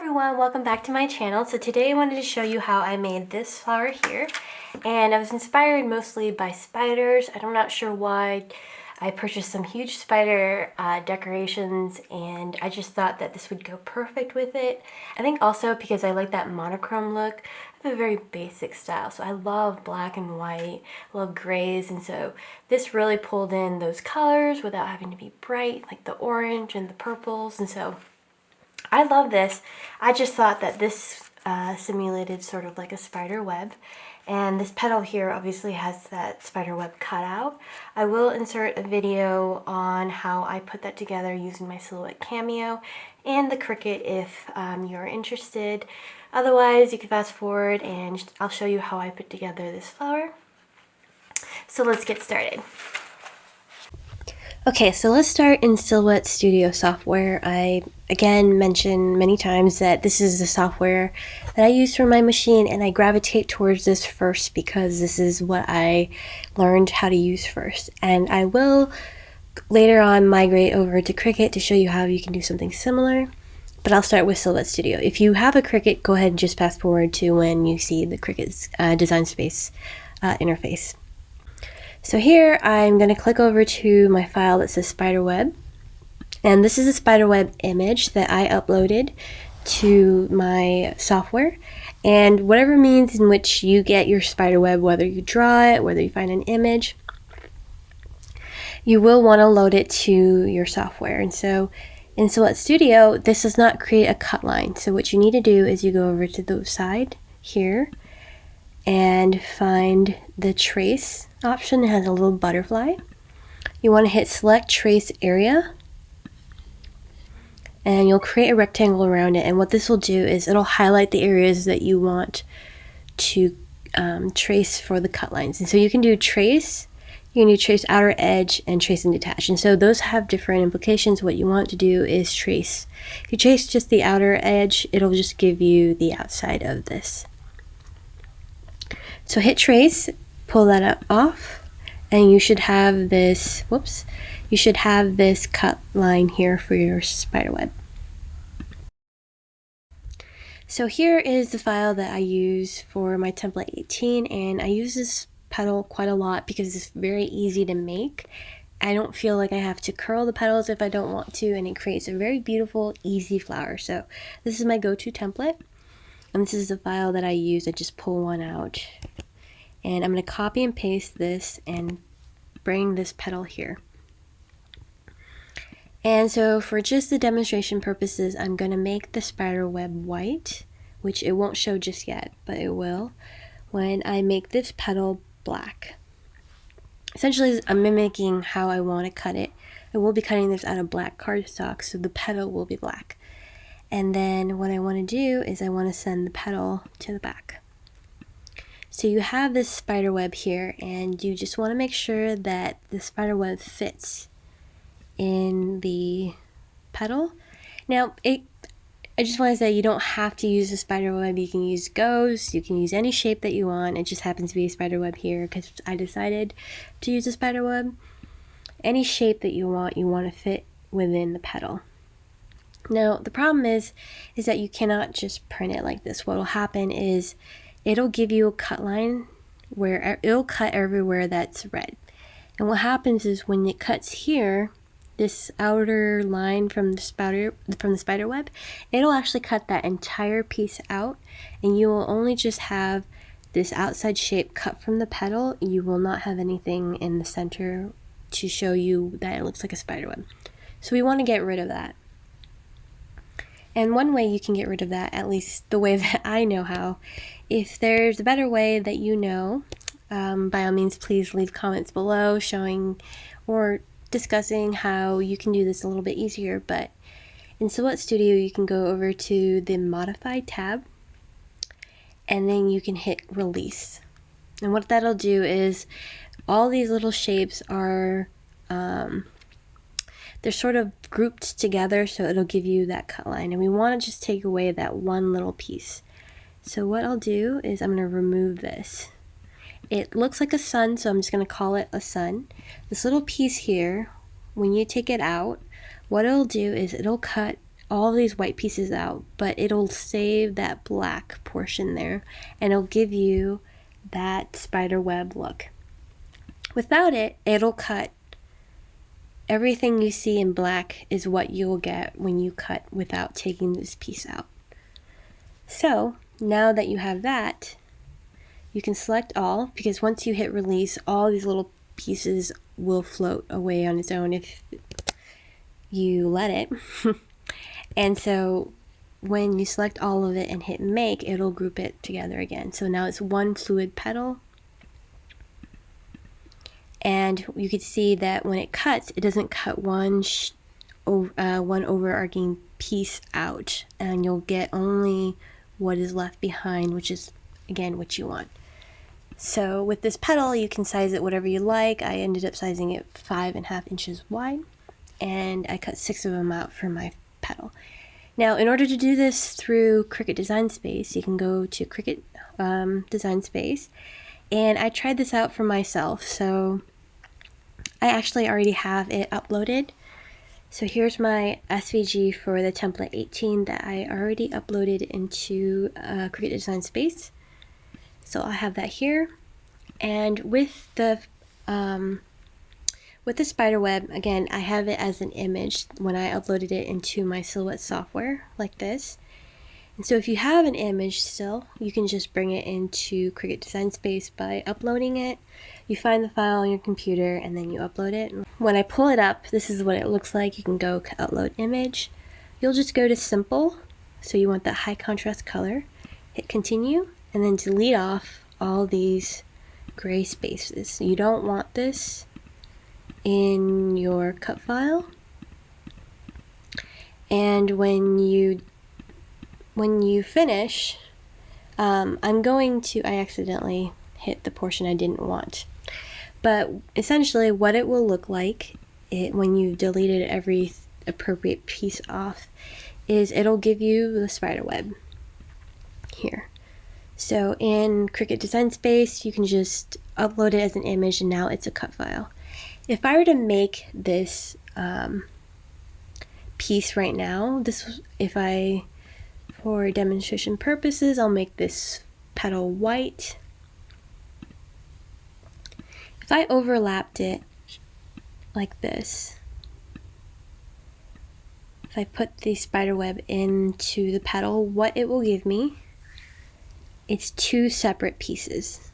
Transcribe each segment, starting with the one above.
everyone, welcome back to my channel. So today I wanted to show you how I made this flower here, and I was inspired mostly by spiders. I'm not sure why. I purchased some huge spider decorations, and I just thought that this would go perfect with it. I think also because I like that monochrome look. I have a very basic style, so I love black and white, I love grays, and so this really pulled in those colors without having to be bright, like the orange and the purples, and so I love this. I just thought that this simulated sort of like a spider web, and this petal here obviously has that spider web cutout. I will insert a video on how I put that together using my Silhouette Cameo and the Cricut if you're interested. Otherwise, you can fast forward and I'll show you how I put together this flower. So let's get started. Okay, so let's start in Silhouette Studio software. I, again, mentioned many times that this is the software that I use for my machine, and I gravitate towards this first because this is what I learned how to use first. And I will later on migrate over to Cricut to show you how you can do something similar, but I'll start with Silhouette Studio. If you have a Cricut, go ahead and just fast forward to when you see the Cricut's Design Space interface. So here I'm going to click over to my file that says spiderweb, and this is a spiderweb image that I uploaded to my software, and whatever means in which you get your spiderweb, whether you draw it, whether you find an image, you will want to load it to your software. And so in Silhouette Studio, this does not create a cut line, so what you need to do is you go over to the side here and find the trace option. It has a little butterfly. You want to hit select trace area, and you'll create a rectangle around it, and what this will do is it'll highlight the areas that you want to trace for the cut lines. And so you can do trace, you can do trace outer edge, and trace and detach, and so those have different implications. What you want to do is trace. If you trace just the outer edge, it'll just give you the outside of this. So hit trace, pull that up off, and you should have this, you should have this cut line here for your spiderweb. So here is the file that I use for my template 18, and I use this petal quite a lot because it's very easy to make. I don't feel like I have to curl the petals if I don't want to, and it creates a very beautiful, easy flower. So this is my go-to template, and this is the file that I use. I just pull one out. And I'm going to copy and paste this and bring this petal here. And so for just the demonstration purposes, I'm going to make the spider web white, which it won't show just yet, but it will when I make this petal black. Essentially, I'm mimicking how I want to cut it. I will be cutting this out of black cardstock, so the petal will be black. And then what I want to do is I want to send the petal to the back. So you have this spider web here, and you just want to make sure that the spider web fits in the petal. Now, I just want to say you don't have to use a spider web. You can use ghosts, you can use any shape that you want. It just happens to be a spider web here because I decided to use a spider web. Any shape that you want to fit within the petal. Now, the problem is that you cannot just print it like this. What will happen is it'll give you a cut line where it'll cut everywhere that's red. And what happens is when it cuts here, this outer line from the spider web, it'll actually cut that entire piece out, and you will only just have this outside shape cut from the petal. You will not have anything in the center to show you that it looks like a spider web. So we want to get rid of that. And one way you can get rid of that, at least the way that I know how, if there's a better way that you know, by all means please leave comments below showing or discussing how you can do this a little bit easier. But in Silhouette Studio you can go over to the Modify tab, and then you can hit Release. And what that'll do is all these little shapes are they're sort of grouped together, so it'll give you that cut line, and we want to just take away that one little piece. So what I'll do is I'm going to remove this. It looks like a sun, so I'm just going to call it a sun. This little piece here, when you take it out, what it'll do is it'll cut all these white pieces out, but it'll save that black portion there, and it'll give you that spider web look. Without it, it'll cut. Everything you see in black is what you'll get when you cut without taking this piece out. So now that you have that, you can select all, because once you hit release, all these little pieces will float away on its own if you let it. And so when you select all of it and hit make, it'll group it together again. So now it's one fluid petal. And you can see that when it cuts, it doesn't cut one overarching piece out, and you'll get only what is left behind, which is, again, what you want. So with this petal, you can size it whatever you like. I ended up sizing it 5.5 inches wide, and I cut 6 of them out for my petal. Now, in order to do this through Cricut Design Space, you can go to Cricut Design Space, and I tried this out for myself, so I actually already have it uploaded. So here's my SVG for the template 18 that I already uploaded into Cricut Design Space. So I have that here, and with the spider web, again, I have it as an image when I uploaded it into my Silhouette software, like this. And so if you have an image still, you can just bring it into Cricut Design Space by uploading it. You find the file on your computer and then you upload it. When I pull it up, this is what it looks like. You can go upload image. You'll just go to simple, so you want that high contrast color. Hit continue, and then delete off all these gray spaces. You don't want this in your cut file. And when you finish, I accidentally hit the portion I didn't want. But essentially what it will look like when you've deleted every appropriate piece off is it'll give you the spider web here. So in Cricut Design Space, you can just upload it as an image, and now it's a cut file. If I were to make this piece right now, for demonstration purposes, I'll make this petal white. If I overlapped it like this, if I put the spider web into the petal, what it will give me, it's 2 separate pieces.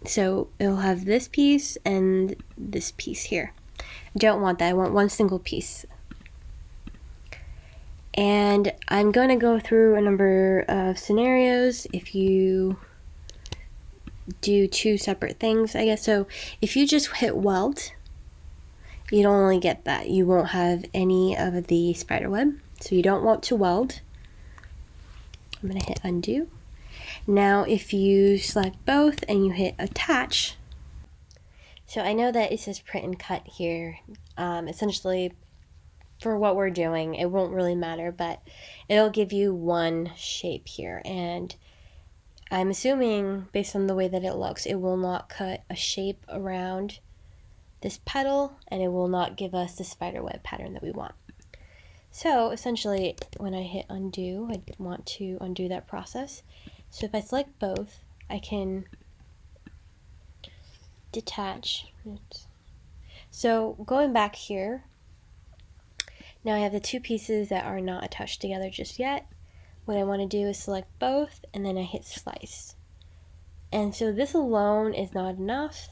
So it'll have this piece and this piece here. I don't want that, I want one single piece. And I'm going to go through a number of scenarios if you do 2 separate things, I guess. So if you just hit weld, you don't only get that. You won't have any of the spider web, so you don't want to weld. I'm going to hit undo. Now if you select both and you hit attach, so I know that it says print and cut here. Essentially, for what we're doing, it won't really matter, but it'll give you one shape here, and I'm assuming, based on the way that it looks, it will not cut a shape around this petal, and it will not give us the spider web pattern that we want. So essentially, when I hit undo, I want to undo that process. So if I select both, I can detach. So going back here, now I have the 2 pieces that are not attached together just yet. What I want to do is select both, and then I hit slice. And so this alone is not enough.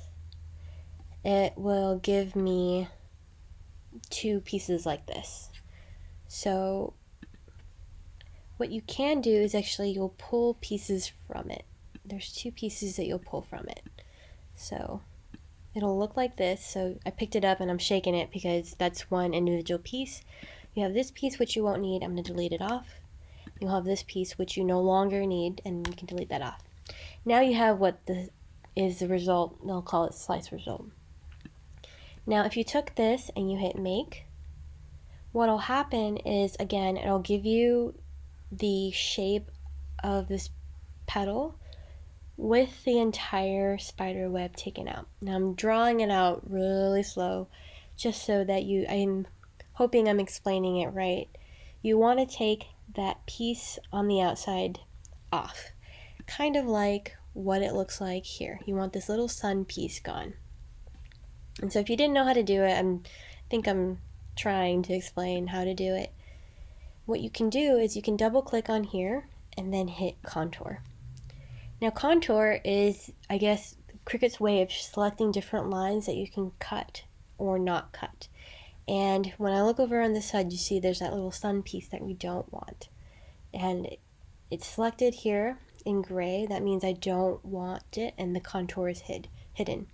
It will give me 2 pieces like this. So what you can do is actually you'll pull pieces from it. There's 2 pieces that you'll pull from it. So it'll look like this. So I picked it up and I'm shaking it because that's one individual piece. You have this piece which you won't need. I'm going to delete it off. You'll have this piece which you no longer need, and you can delete that off. Now you have what is the result. They'll call it slice result. Now if you took this and you hit make, what'll happen is, again, it'll give you the shape of this petal with the entire spider web taken out. Now I'm drawing it out really slow just so that I'm hoping I'm explaining it right. you want to take that piece on the outside off, kind of like what it looks like here. You want this little sun piece gone. And so if you didn't know how to do it, I think I'm trying to explain how to do it. What you can do is you can double click on here and then hit contour. Now contour is, I guess, Cricut's way of selecting different lines that you can cut or not cut. And when I look over on this side, you see there's that little sun piece that we don't want. And it's selected here in gray. That means I don't want it, and the contour is hidden.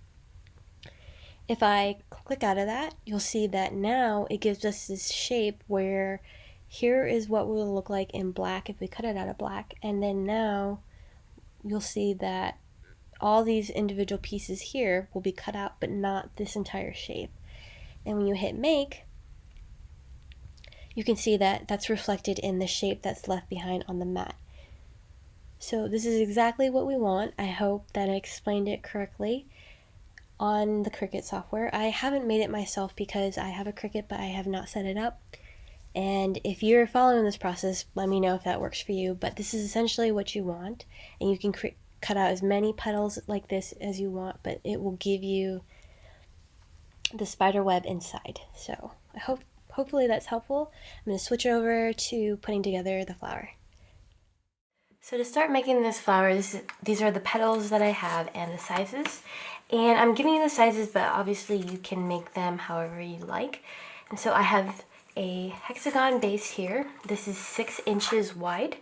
If I click out of that, you'll see that now it gives us this shape where here is what will look like in black if we cut it out of black, and then now you'll see that all these individual pieces here will be cut out, but not this entire shape. And when you hit make, you can see that that's reflected in the shape that's left behind on the mat. So this is exactly what we want. I hope that I explained it correctly on the Cricut software. I haven't made it myself because I have a Cricut, but I have not set it up. And if you're following this process, let me know if that works for you. But this is essentially what you want, and you can cut out as many petals like this as you want, but it will give you the spider web inside. So hopefully that's helpful. I'm going to switch over to putting together the flower. So to start making this flower, these are the petals that I have and the sizes. And I'm giving you the sizes, but obviously you can make them however you like. And so I have a hexagon base here. This is 6 inches wide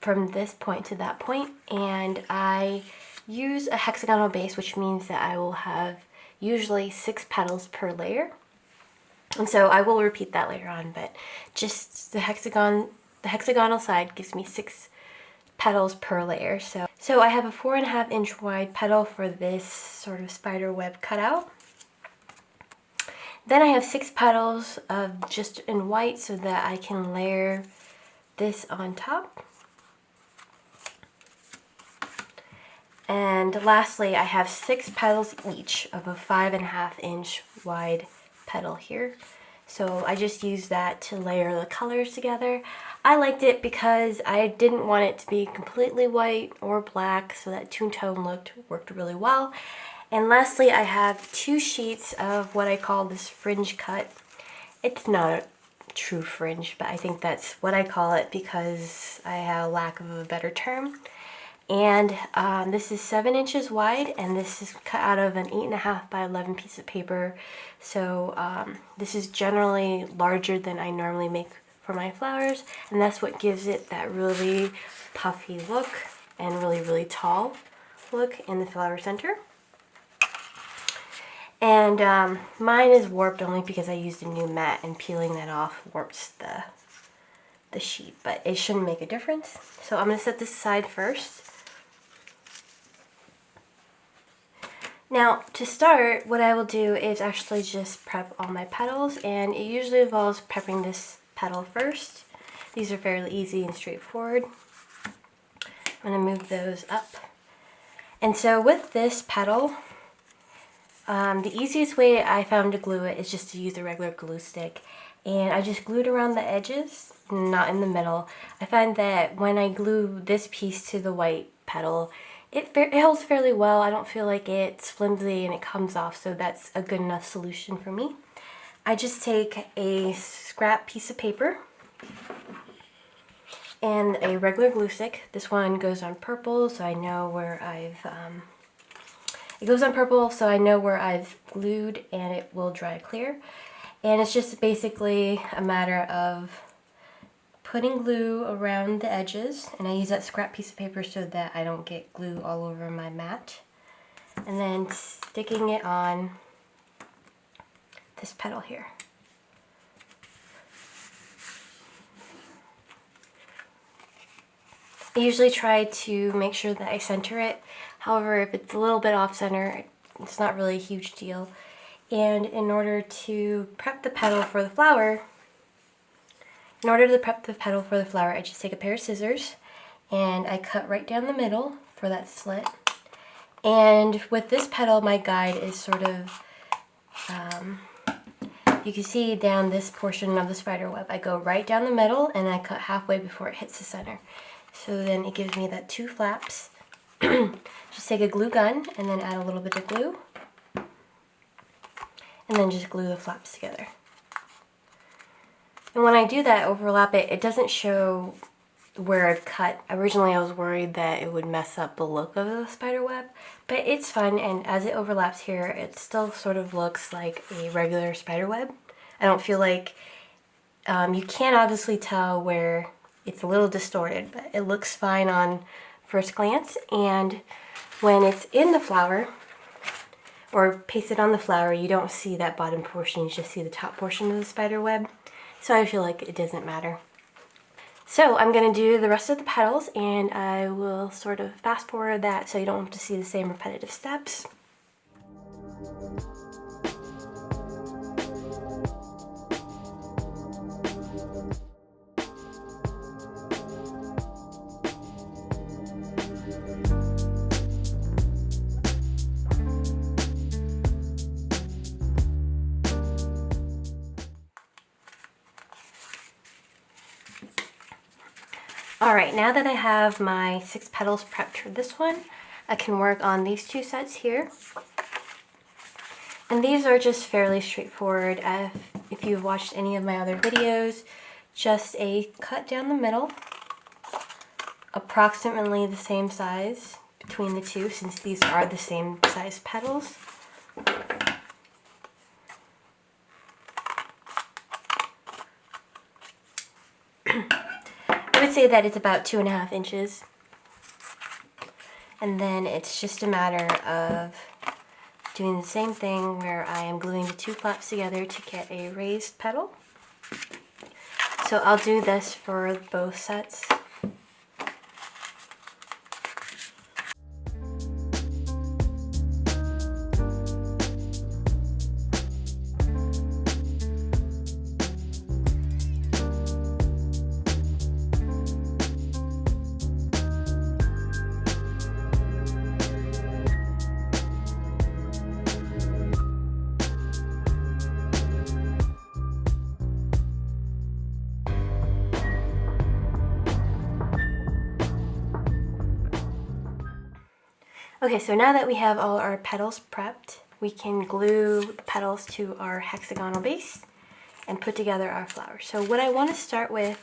from this point to that point. And I use a hexagonal base, which means that I will have usually 6 petals per layer. And so I will repeat that later on, but just the hexagonal side gives me 6 petals per layer. So I have a 4.5 inch wide petal for this sort of spider web cutout. Then I have 6 petals of just in white so that I can layer this on top. And lastly, I have 6 petals each of a 5.5 inch wide petal here. So I just used that to layer the colors together. I liked it because I didn't want it to be completely white or black, so that two-tone look worked really well. And lastly, I have 2 sheets of what I call this fringe cut. It's not a true fringe, but I think that's what I call it because I have a lack of a better term. And this is 7 inches wide, and this is cut out of an 8.5 by 11 piece of paper. So this is generally larger than I normally make for my flowers, and that's what gives it that really puffy look and really tall look in the flower center. And mine is warped only because I used a new mat, and peeling that off warps the sheet, but it shouldn't make a difference. So I'm going to set this aside first. Now, to start, what I will do is actually just prep all my petals, and it usually involves prepping this petal first. These are fairly easy and straightforward. I'm going to move those up. And so with this petal, the easiest way I found to glue it is just to use a regular glue stick. And I just glued around the edges, not in the middle. I find that when I glue this piece to the white petal, it holds fairly well. I don't feel like it's flimsy and it comes off, so that's a good enough solution for me. I just take a scrap piece of paper and a regular glue stick. This one goes on purple, so I know where it goes on purple, so I know where I've glued, and it will dry clear. And it's just basically a matter of putting glue around the edges, and I use that scrap piece of paper so that I don't get glue all over my mat, and then sticking it on this petal here. I usually try to make sure that I center it. However, if it's a little bit off center, it's not really a huge deal. And in order to prep the petal for the flower, I just take a pair of scissors and I cut right down the middle for that slit. And with this petal, my guide is sort of you can see down this portion of the spider web, I go right down the middle and I cut halfway before it hits the center. So then it gives me that 2 flaps. Just take a glue gun and then add a little bit of glue. And then just glue the flaps together. And when I do that, overlap it, it doesn't show where I've cut. Originally I was worried that it would mess up the look of the spider web, but it's fun, and as it overlaps here, it still sort of looks like a regular spider web. I don't feel like, you can obviously tell where it's a little distorted, but it looks fine on first glance, and when it's in the flower, or pasted on the flower, you don't see that bottom portion, you just see the top portion of the spider web, so I feel like it doesn't matter. So I'm going to do the rest of the petals, and I will sort of fast forward that so you don't have to see the same repetitive steps. Alright, now that I have my 6 petals prepped for this one, I can work on these 2 sets here. And these are just fairly straightforward. If you've watched any of my other videos, just a cut down the middle, approximately the same size between the 2, since these are the same size petals. I would say that it's about 2.5 inches. And then it's just a matter of doing the same thing where I am gluing the 2 flaps together to get a raised petal. So I'll do this for both sets. Okay, so now that we have all our petals prepped, we can glue the petals to our hexagonal base and put together our flower. So what I want to start with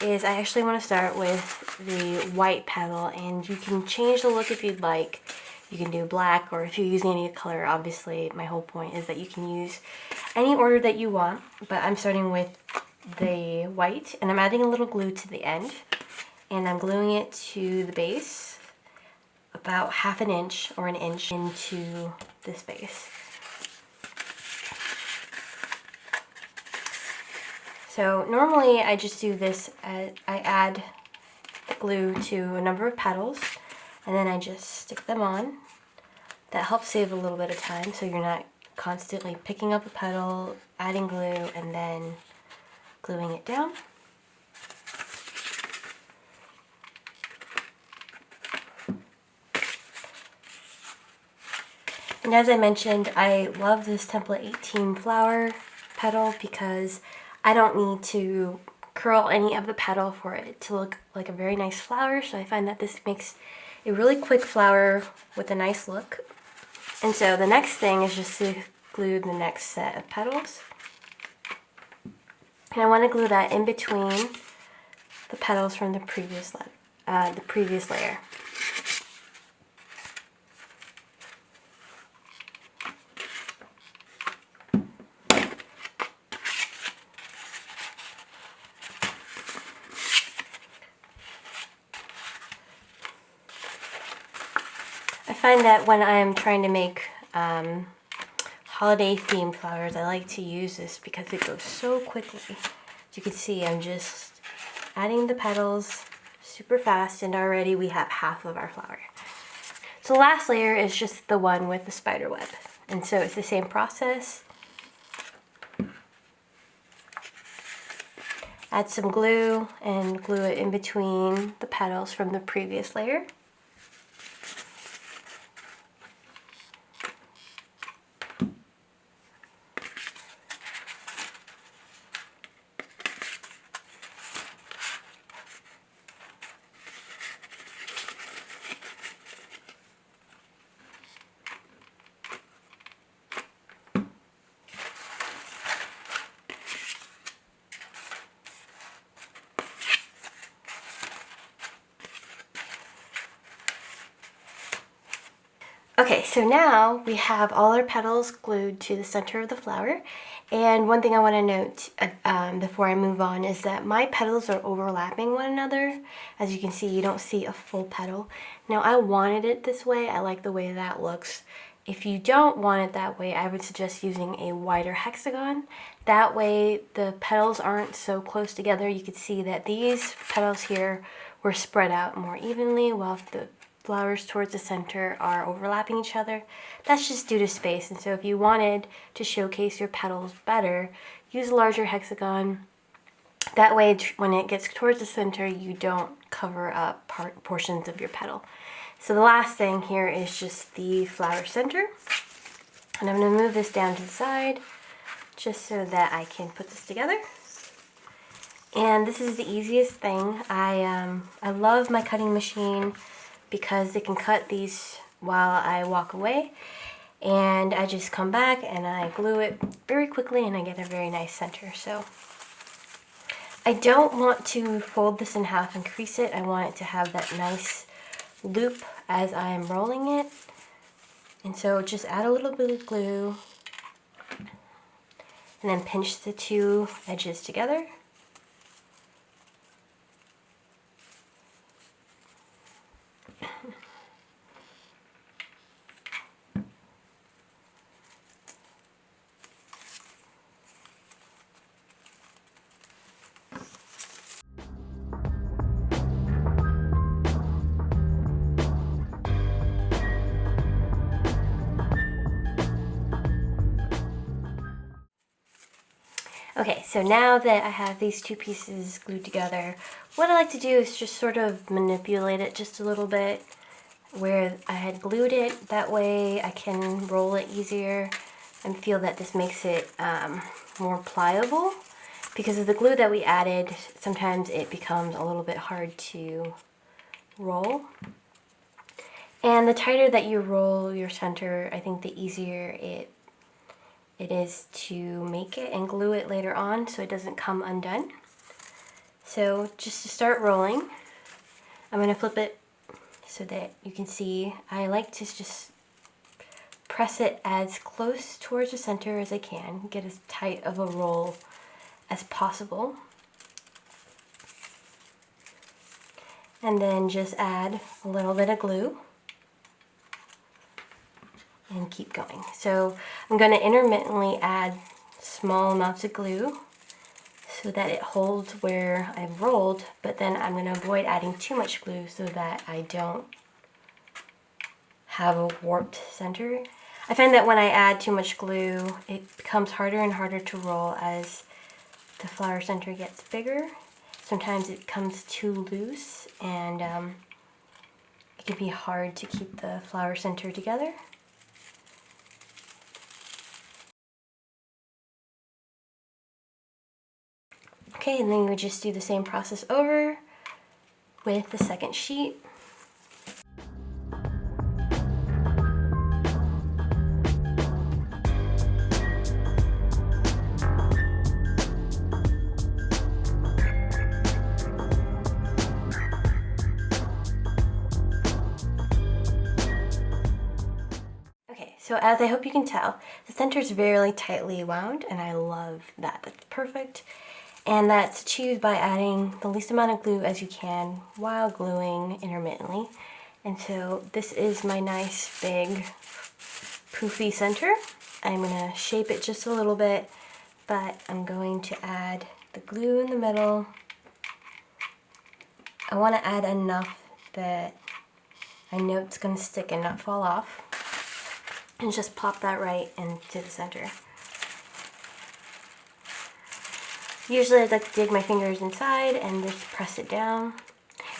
is I actually want to start with the white petal, and you can change the look if you'd like. You can do black, or if you're using any color, obviously my whole point is that you can use any order that you want, but I'm starting with the white, and I'm adding a little glue to the end, and I'm gluing it to the base about 1/2 inch or 1 inch into this base. So normally I just do this, I add glue to a number of petals and then I just stick them on. That helps save a little bit of time, so you're not constantly picking up a petal, adding glue, and then gluing it down. And as I mentioned, I love this template 18 flower petal because I don't need to curl any of the petal for it to look like a very nice flower. So I find that this makes a really quick flower with a nice look. And so the next thing is just to glue the next set of petals. And I want to glue that in between the petals from the previous layer. I find that when I'm trying to make holiday themed flowers, I like to use this because it goes so quickly. As you can see, I'm just adding the petals super fast, and already we have half of our flower. So the last layer is just the one with the spider web, and so it's the same process. Add some glue and glue it in between the petals from the previous layer. Okay, so now we have all our petals glued to the center of the flower. And one thing I want to note before I move on is that my petals are overlapping one another. As you can see, you don't see a full petal. Now, I wanted it this way. I like the way that looks. If you don't want it that way, I would suggest using a wider hexagon. That way, the petals aren't so close together. You can see that these petals here were spread out more evenly, while the flowers towards the center are overlapping each other. That's just due to space, and so if you wanted to showcase your petals better, use a larger hexagon. That way, when it gets towards the center, you don't cover up portions of your petal. So the last thing here is just the flower center, and I'm going to move this down to the side just so that I can put this together. And this is the easiest thing. I love my cutting machine because it can cut these while I walk away, and I just come back and I glue it very quickly and I get a very nice center. So I don't want to fold this in half and crease it. I want it to have that nice loop as I am rolling it. And so just add a little bit of glue and then pinch the two edges together. Okay, so now that I have these two pieces glued together, what I like to do is just sort of manipulate it just a little bit where I had glued it. That way I can roll it easier and feel that this makes it more pliable. Because of the glue that we added, sometimes it becomes a little bit hard to roll. And the tighter that you roll your center, I think the easier it is to make it and glue it later on so it doesn't come undone. So just to start rolling, I'm going to flip it so that you can see. I like to just press it as close towards the center as I can, get as tight of a roll as possible. And then just add a little bit of glue and keep going. So I'm going to intermittently add small amounts of glue so that it holds where I've rolled, but then I'm going to avoid adding too much glue so that I don't have a warped center. I find that when I add too much glue, it becomes harder and harder to roll as the flower center gets bigger. Sometimes it becomes too loose, and it can be hard to keep the flower center together. Okay, and then you would just do the same process over with the second sheet. Okay, so as I hope you can tell, the center is very tightly wound, and I love that. That's perfect. And that's achieved by adding the least amount of glue as you can while gluing intermittently. And so this is my nice big poofy center. I'm going to shape it just a little bit, but I'm going to add the glue in the middle. I want to add enough that I know it's going to stick and not fall off. And just pop that right into the center. Usually I like to dig my fingers inside and just press it down.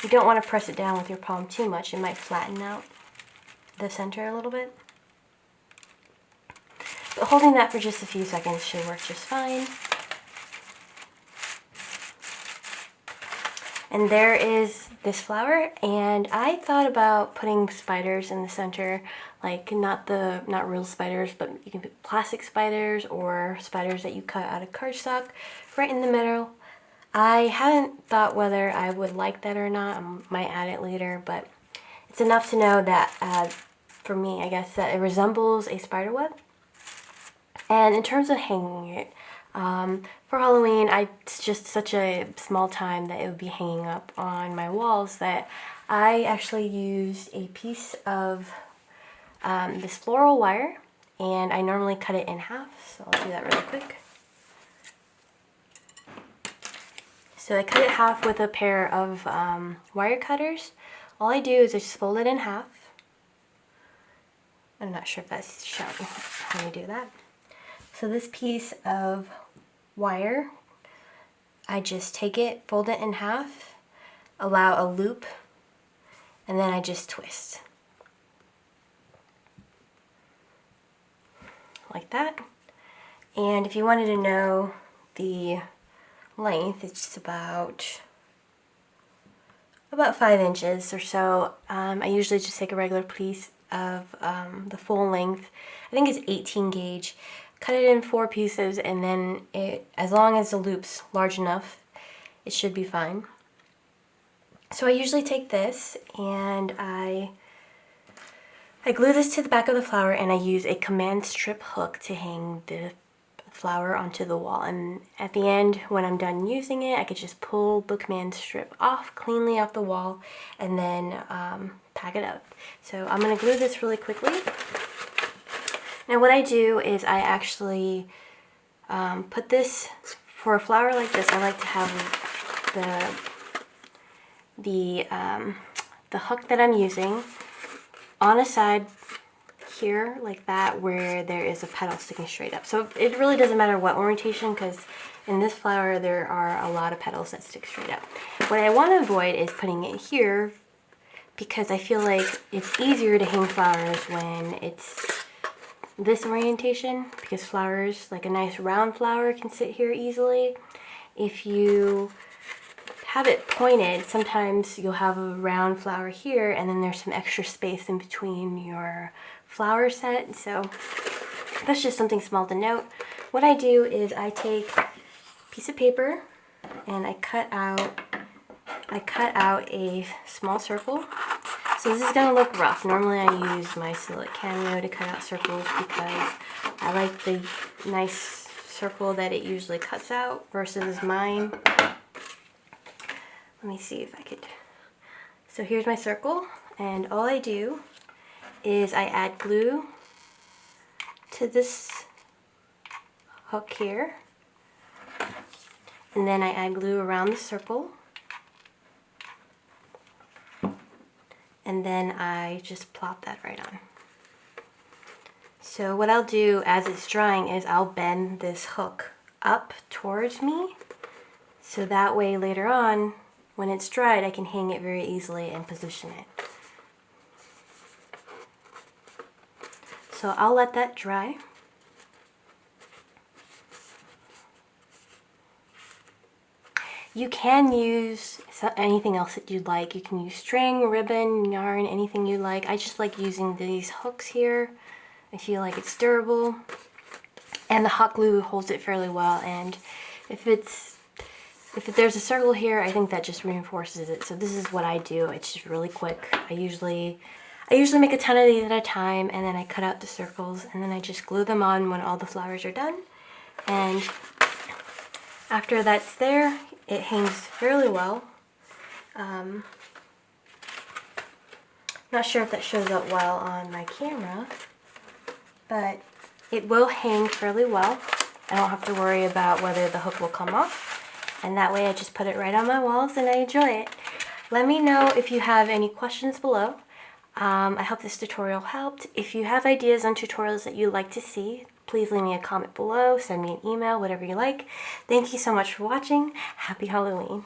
You don't want to press it down with your palm too much. It might flatten out the center a little bit. But holding that for just a few seconds should work just fine. And there is this flower, and I thought about putting spiders in the center, like not real spiders, but you can put plastic spiders or spiders that you cut out of cardstock right in the middle. I haven't thought whether I would like that or not. I might add it later, but it's enough to know that for me, I guess, that it resembles a spider web. And in terms of hanging it, for Halloween, it's just such a small time that it would be hanging up on my walls that I actually used a piece of this floral wire, and I normally cut it in half, so I'll do that really quick. So I cut it half with a pair of wire cutters. All I do is I just fold it in half. I'm not sure if that's showing how you do that. So this piece of wire, I just take it, fold it in half, allow a loop, and then I just twist. Like that. And if you wanted to know the length, it's about 5 inches or so. I usually just take a regular piece of the full length. I think it's 18 gauge. Cut it in 4 pieces, and then as long as the loop's large enough, it should be fine. So I usually take this and I glue this to the back of the flower, and I use a command strip hook to hang the flower onto the wall. And at the end, when I'm done using it, I could just pull the command strip off cleanly off the wall and then pack it up. So I'm going to glue this really quickly. Now what I do is I actually put this, for a flower like this, I like to have the hook that I'm using on a side here like that, where there is a petal sticking straight up. So it really doesn't matter what orientation, because in this flower there are a lot of petals that stick straight up. What I want to avoid is putting it here, because I feel like it's easier to hang flowers when it's this orientation, because flowers, like a nice round flower, can sit here easily. If you have it pointed, sometimes you'll have a round flower here and then there's some extra space in between your flower set. So that's just something small to note. What I do is I take a piece of paper and I cut out a small circle. So this is going to look rough. Normally I use my Silhouette Cameo to cut out circles because I like the nice circle that it usually cuts out versus mine. Let me see if I could. So here's my circle, and all I do is I add glue to this hook here, and then I add glue around the circle. And then I just plop that right on. So what I'll do as it's drying is I'll bend this hook up towards me, so that way later on when it's dried I can hang it very easily and position it. So I'll let that dry. You can use anything else that you'd like. You can use string, ribbon, yarn, anything you like. I just like using these hooks here. I feel like it's durable. And the hot glue holds it fairly well. And if there's a circle here, I think that just reinforces it. So this is what I do. It's just really quick. I usually make a ton of these at a time, and then I cut out the circles, and then I just glue them on when all the flowers are done. And after that's there, it hangs fairly well. Not sure if that shows up well on my camera, but it will hang fairly well. I don't have to worry about whether the hook will come off, and that way I just put it right on my walls and I enjoy it. Let me know if you have any questions below. I hope this tutorial helped. If you have ideas on tutorials that you'd like to see, please leave me a comment below, send me an email, whatever you like. Thank you so much for watching. Happy Halloween.